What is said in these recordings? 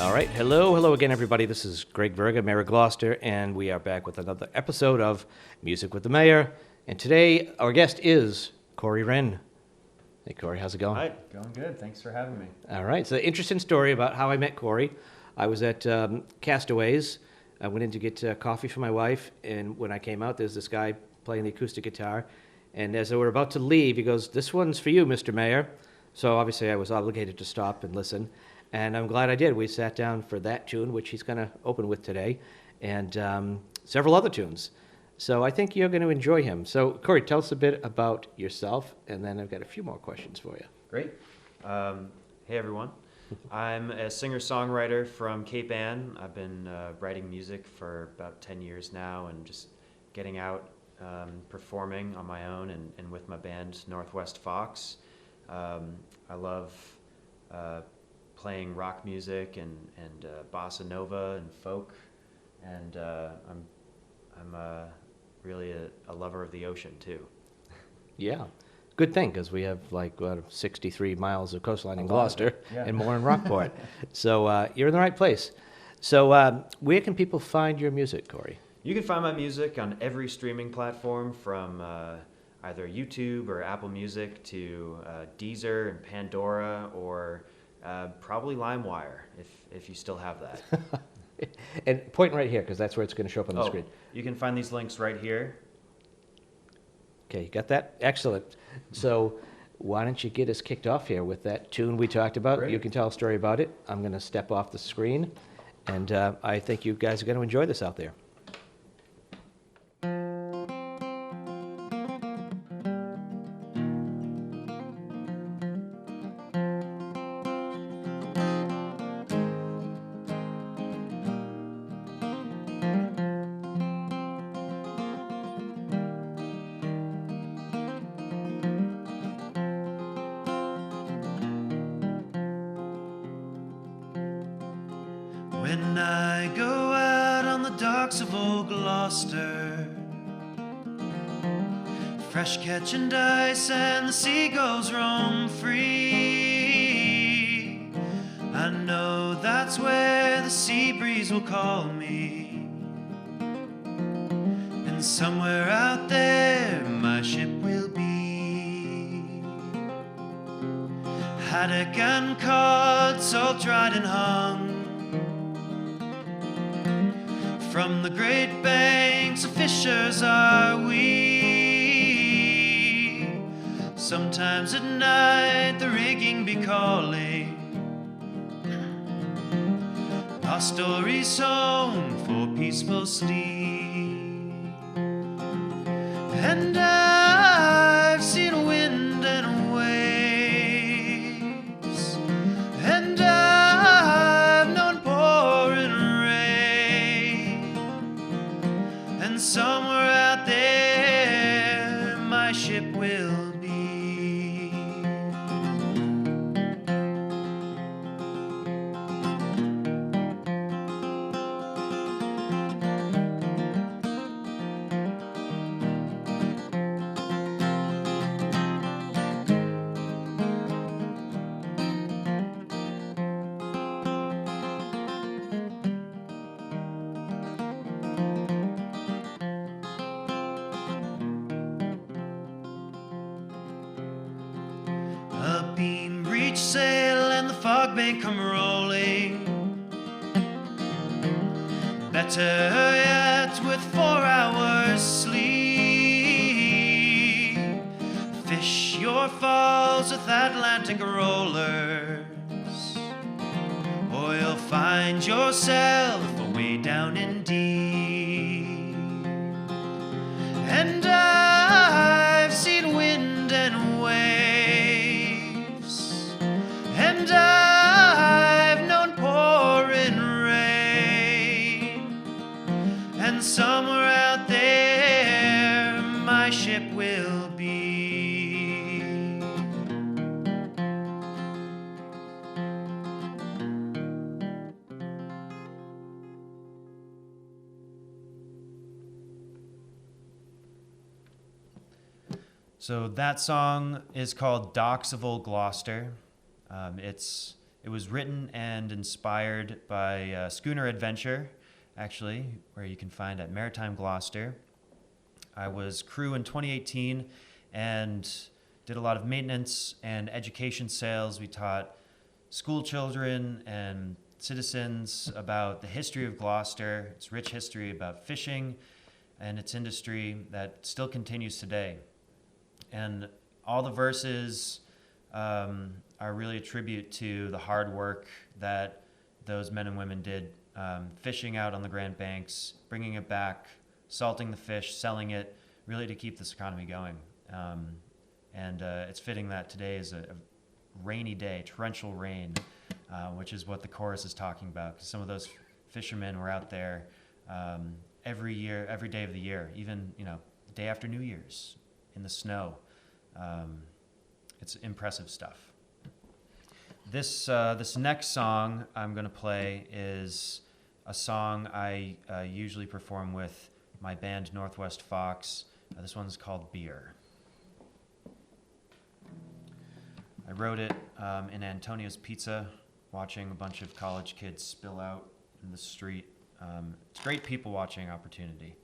All right. Hello again, everybody. This is Greg Verga, Mayor of Gloucester, and we are back with another episode of Music with the Mayor. And today, our guest is Corey Wrinn. Hey, Corey, how's it going? Hi, going good. Thanks for having me. All right. So, interesting story about how I met Corey. I was at Castaways. I went in to get coffee for my wife, and when I came out, there's this guy playing the acoustic guitar. And as we were about to leave, he goes, "This one's for you, Mr. Mayor." So obviously I was obligated to stop and listen, and I'm glad I did. We sat down for that tune, which he's going to open with today, and several other tunes. So I think you're going to enjoy him. So Corey, tell us a bit about yourself, and then I've got a few more questions for you. Great. Hey, everyone. I'm a singer-songwriter from Cape Ann. I've been writing music for about 10 years now and just getting out, performing on my own and with my band, Northwest Fox. I love playing rock music and bossa nova and folk, and I'm really a lover of the ocean too. Yeah, good thing, because we have like 63 miles of coastline in Gloucester and more in Rockport. So you're in the right place. So where can people find your music, Corey? You can find my music on every streaming platform, from either YouTube or Apple Music to Deezer and Pandora, or probably LimeWire, if you still have that. And point right here, because that's where it's going to show up on the screen. You can find these links right here. Okay, you got that? Excellent. So why don't you get us kicked off here with that tune we talked about? Great. You can tell a story about it. I'm going to step off the screen, and I think you guys are going to enjoy this out there. When I go out on the docks of old Gloucester, fresh catching ice and the seagulls roam free, I know that's where the sea breeze will call me, and somewhere out there my ship will be. Had a gun caught, salt dried and hung from the great banks of fishers are we. Sometimes at night the rigging be calling, our stories sown for peaceful sleep. And I've seen wind and waves, and I've known pouring rain, and somewhere out there my ship will be. A beam reach sail and the fog bank come rolling. Better yet with 4 hours sleep. Fish your falls with Atlantic rollers, or you'll find yourself away down in deep. And I've seen wind and waves, and I've known pouring rain, and somewhere out there my ship will be. So that song is called Docks of Old Gloucester. It's It was written and inspired by Schooner Adventure, actually, where you can find at Maritime Gloucester. I was crew in 2018 and did a lot of maintenance and education sales. We taught school children and citizens about the history of Gloucester, its rich history about fishing and its industry that still continues today. And all the verses are really a tribute to the hard work that those men and women did, fishing out on the Grand Banks, bringing it back, salting the fish, selling it, really to keep this economy going. And it's fitting that today is a rainy day, torrential rain, which is what the chorus is talking about, because some of those fishermen were out there every year, every day of the year, even the day after New Year's in the snow. It's impressive stuff. This next song I'm going to play is a song I usually perform with my band Northwest Fox. This one's called Beer. I wrote it in Antonio's Pizza, watching a bunch of college kids spill out in the street. It's great people watching opportunity.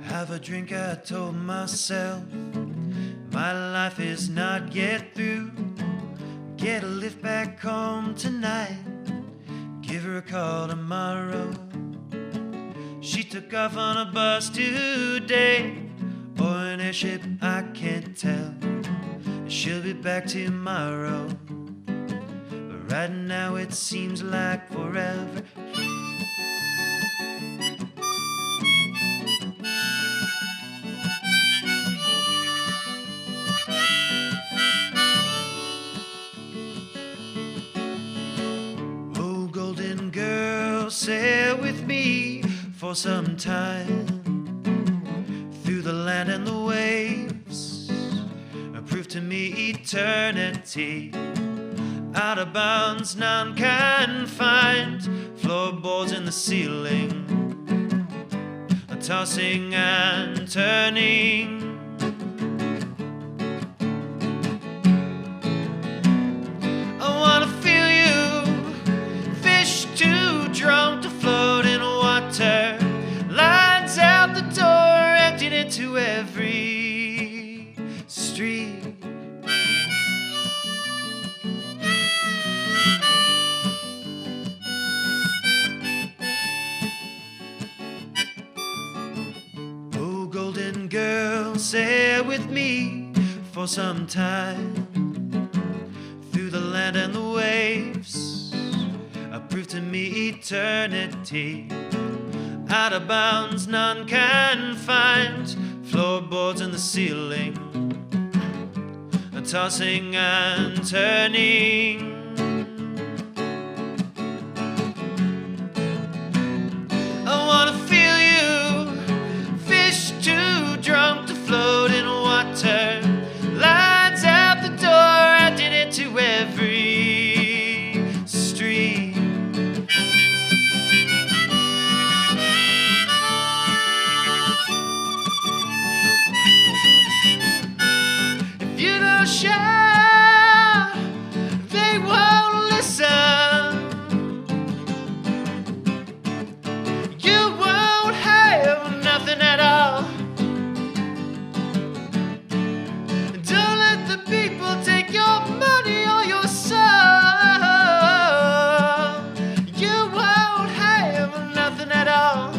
Have a drink, I told myself. My life is not yet through. Get a lift back home tonight. Give her a call tomorrow. She took off on a bus today, or an airship, I can't tell. She'll be back tomorrow, but right now it seems like forever. Sail with me for some time through the land and the waves. Prove to me eternity. Out of bounds, non-confined. Floorboards in the ceiling, tossing and turning. I wanna feel you, fish too drunk to float in water. Lines out the door, emptied into every street. Oh, golden girl, sail with me for some time through the land and the waves. Prove to me eternity. Out of bounds, non-confined. Floorboards in the ceiling, tossing and turning. I wanna feel you, fish too drunk to float in water. Lines out the door, emptied into every street. If you don't shout, they won't listen. You won't have nothing at all. Don't let the people take your money or your soul. You won't have nothing at all.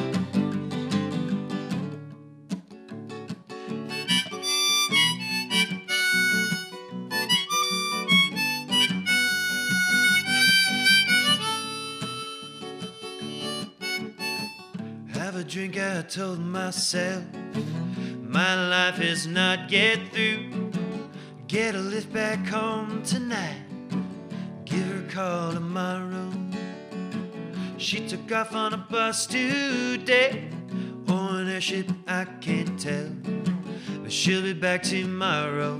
Have a drink, I told myself. My life is not yet through. Get a lift back home tonight. Give her a call tomorrow. She took off on a bus today, or an airship, I can't tell. But she'll be back tomorrow.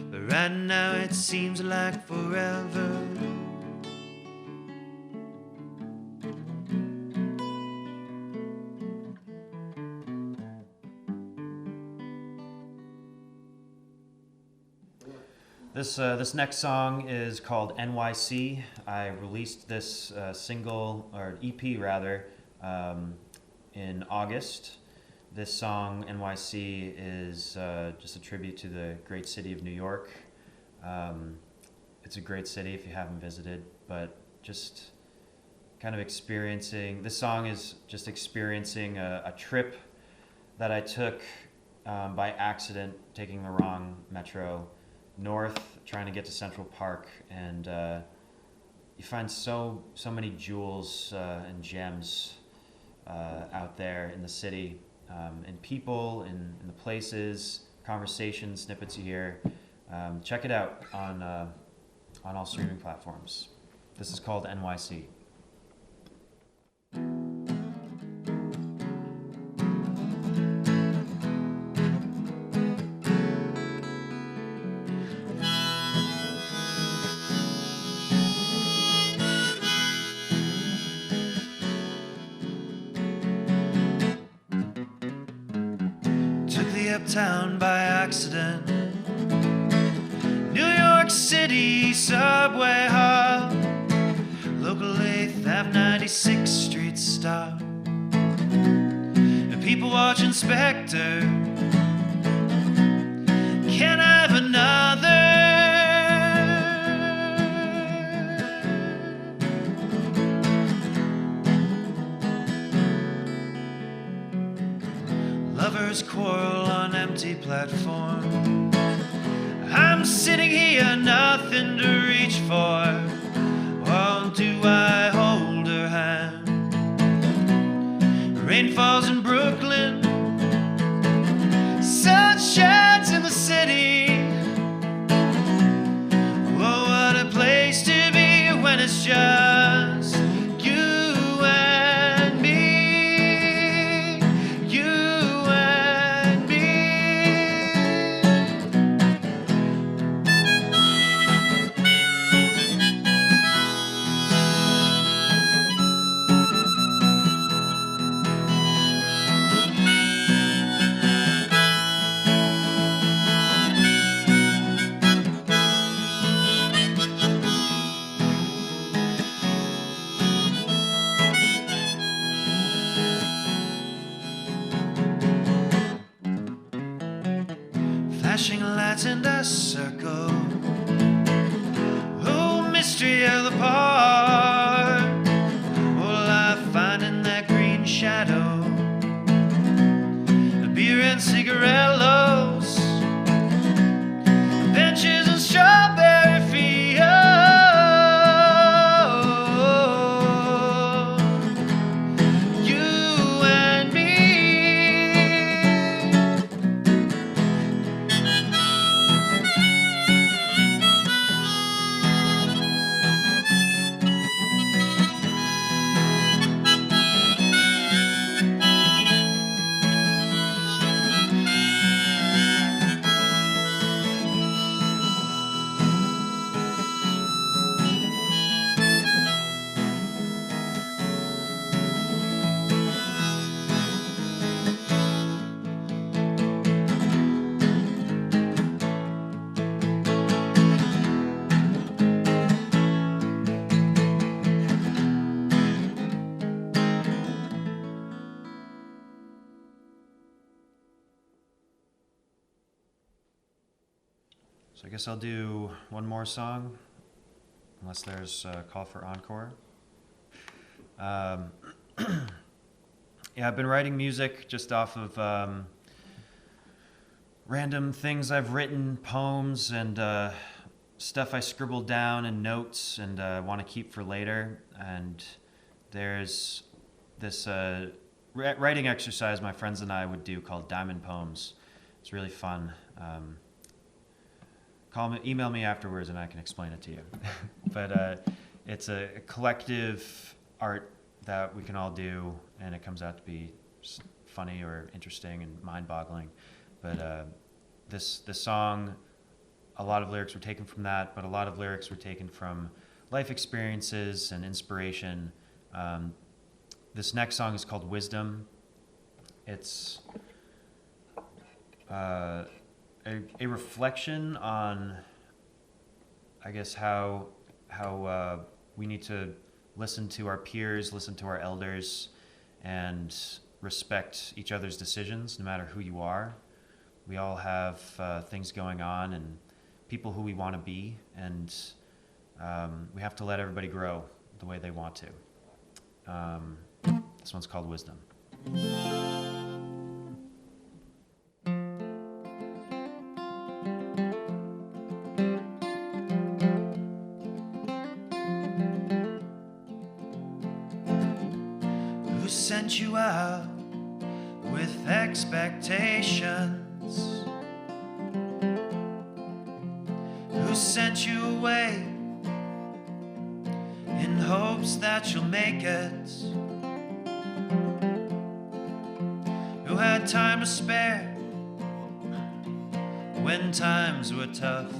But right now it seems like forever. This next song is called NYC. I released this single, or EP rather, in August. This song, NYC, is just a tribute to the great city of New York. It's a great city if you haven't visited, but just kind of experiencing, this song is just experiencing a trip that I took by accident, taking the wrong metro north, trying to get to Central Park, and you find so many jewels and gems out there in the city, and people, in the places, conversations, snippets you hear. Check it out on all streaming platforms. This is called NYC. Uptown by accident. New York City subway hop. Local 8th Ave 96th Street stop. And people watching Spectre. Can I have another? Lovers quarrel on empty platform. I'm sitting here, nothing to reach for. Oh, do I hold her hand? Rain falls in Brooklyn, sun shines in the city. Oh, what a place to be when it's just you and me. You and me. Flashing lights in a circle. Oh, mystery of the park. All I find in that green shadow. Beer and cigarillos. Benches and strawberry fields. You and me. So I guess I'll do one more song, unless there's a call for encore. Yeah, I've been writing music just off of random things I've written, poems and stuff I scribbled down in notes and want to keep for later. And there's this writing exercise my friends and I would do called Diamond Poems. It's really fun. email me afterwards and I can explain it to you. But it's a collective art that we can all do, and it comes out to be funny or interesting and mind-boggling. But this song, a lot of lyrics were taken from that, but a lot of lyrics were taken from life experiences and inspiration. This next song is called Wisdom. It's a reflection on, I guess, how we need to listen to our peers, listen to our elders, and respect each other's decisions, no matter who you are. We all have things going on and people who we want to be, and we have to let everybody grow the way they want to. This one's called Wisdom. Who sent you out with expectations? Who sent you away in hopes that you'll make it? Who had time to spare when times were tough?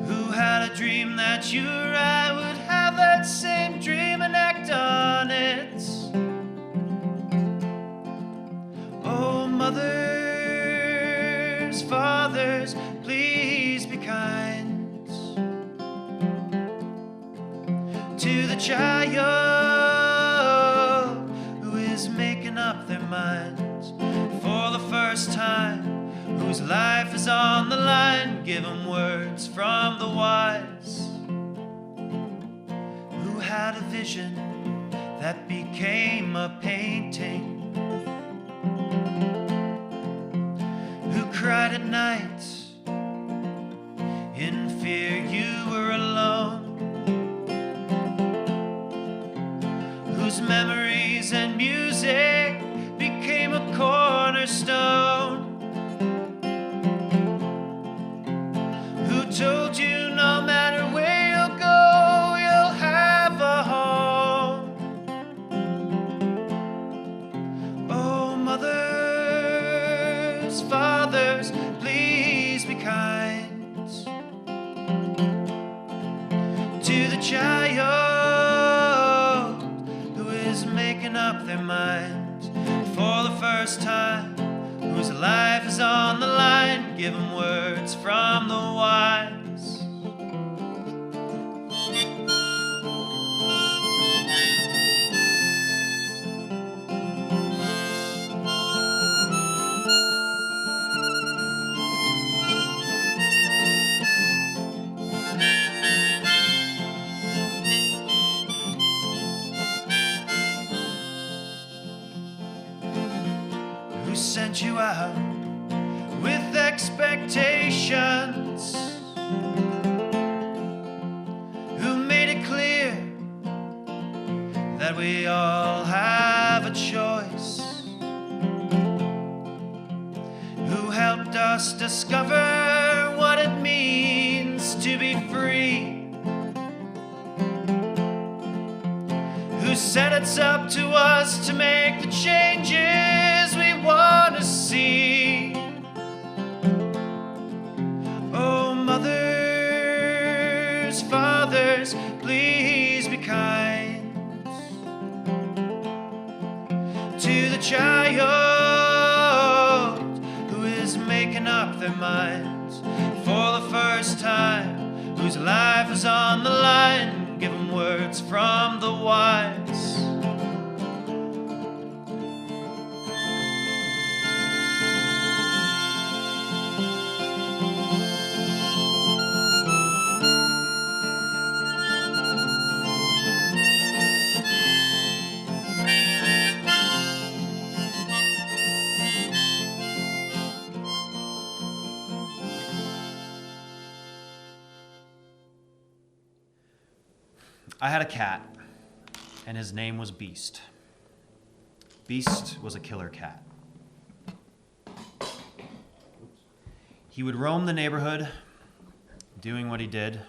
Who had a dream that you or I would have that same dream and act on it? Oh, mothers, fathers, please be kind to the child who is making up their minds for the first time, whose life is on the line. Give them words from the wise, who had a vision that became a painting, who cried at night in fear you were alone, whose memories and music became a cornerstone, who told you no matter where you'll go, you'll have a home. Oh, mothers, fathers, please be kind to the child who is making up their minds for the first time, whose life is on the line. Give them words from the wise. Who sent you out with expectations? Who made it clear that we all have a choice? Who helped us discover what it means to be free? Who said it's up to us to make the changes we want to see? Oh, mothers, fathers, please be kind to the child who is making up their minds for the first time, whose life is on the line. Give them words from the wise. I had a cat, and his name was Beast. Beast was a killer cat. he would roam the neighborhood doing what he did,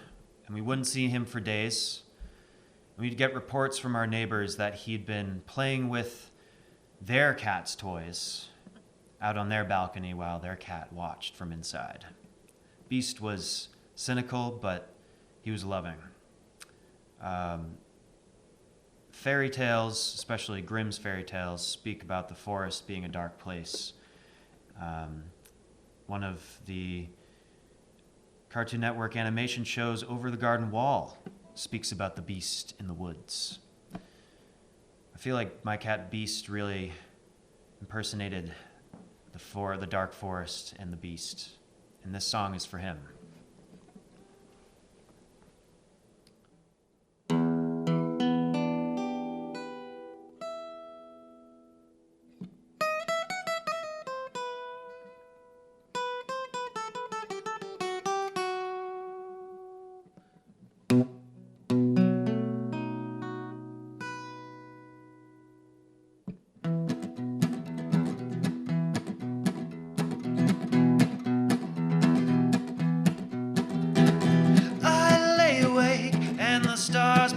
and we wouldn't see him for days. We'd get reports from our neighbors that he'd been playing with their cat's toys out on their balcony while their cat watched from inside. Beast was cynical, but he was loving. Fairy tales, especially Grimm's fairy tales, speak about the forest being a dark place. One of the Cartoon Network animation shows, Over the Garden Wall, speaks about the beast in the woods. I feel like my cat Beast really impersonated the dark forest and the beast, and this song is for him.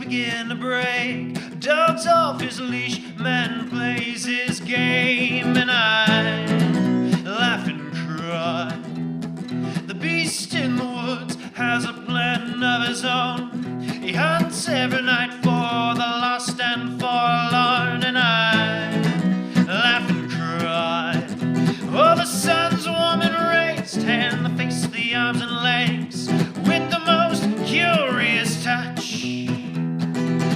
Begin to break. Dog's off his leash, man plays his game, and I laugh and cry. The beast in the woods has a plan of his own. He hunts every night for the lost and forlorn, and I laugh and cry. Oh, the sun's warm and raised, and the face, the arms and legs, with the most curious touch,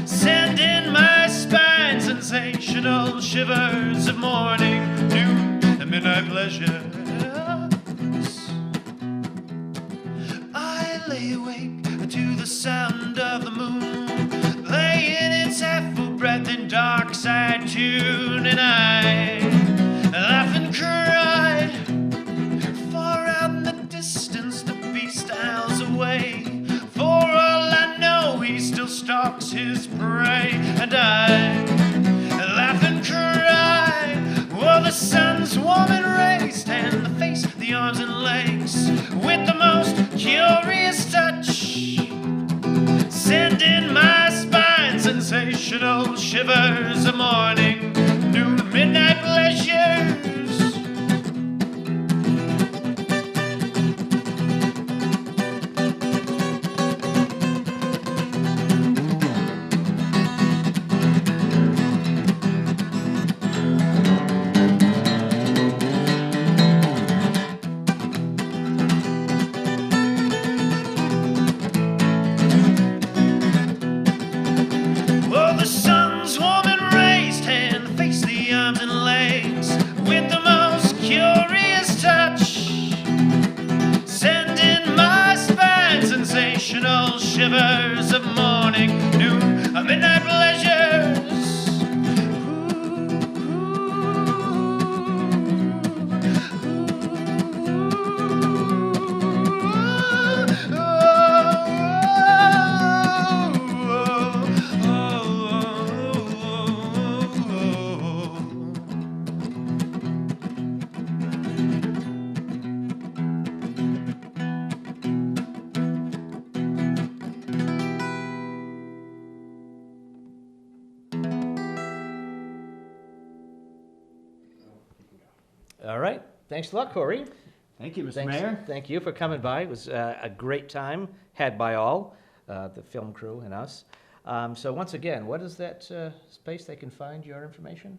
send in my spine sensational shivers of morning, noon, and midnight pleasures. I lay awake to the sound of the moon, playing its half-full breath in dark side tune, and I laugh and cry. Far out in the distance the beast howls away. For all I know, he still stalks his prey, and I laugh and cry. Oh, the sun's warm and raised, and the face, the arms and legs, with the most curious touch, send in my spine sensational shivers of morning, noon, midnight pleasures. Shivers of morning, noon, of midnight pleasures. All right. Thanks a lot, Corey. Thank you, Mr. Mayor. Thank you for coming by. It was a great time had by all, the film crew and us. So once again, what is that space they can find your information?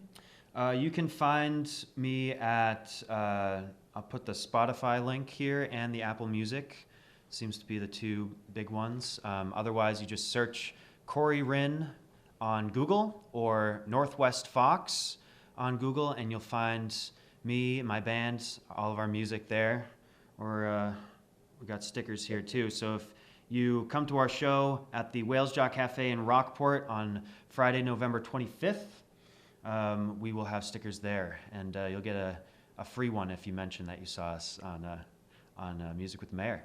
You can find me at, I'll put the Spotify link here and the Apple Music. Seems to be the two big ones. Otherwise, you just search Corey Wrinn on Google or Northwest Fox on Google, and you'll find me, my band, all of our music there. Or we got stickers here too. So if you come to our show at the Whales Jaw Cafe in Rockport on Friday, November 25th, we will have stickers there, and you'll get a free one if you mention that you saw us on Music with the Mayor.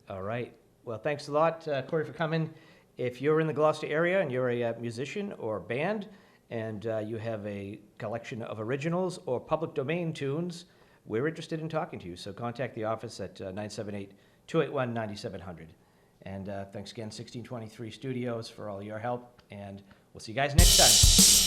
All right. Well, thanks a lot, Corey, for coming. If you're in the Gloucester area and you're a musician or band, and you have a collection of originals or public domain tunes we're interested in talking to you. So contact the office at 978-281-9700. And thanks again, 1623 Studios, for all your help. And we'll see you guys next time.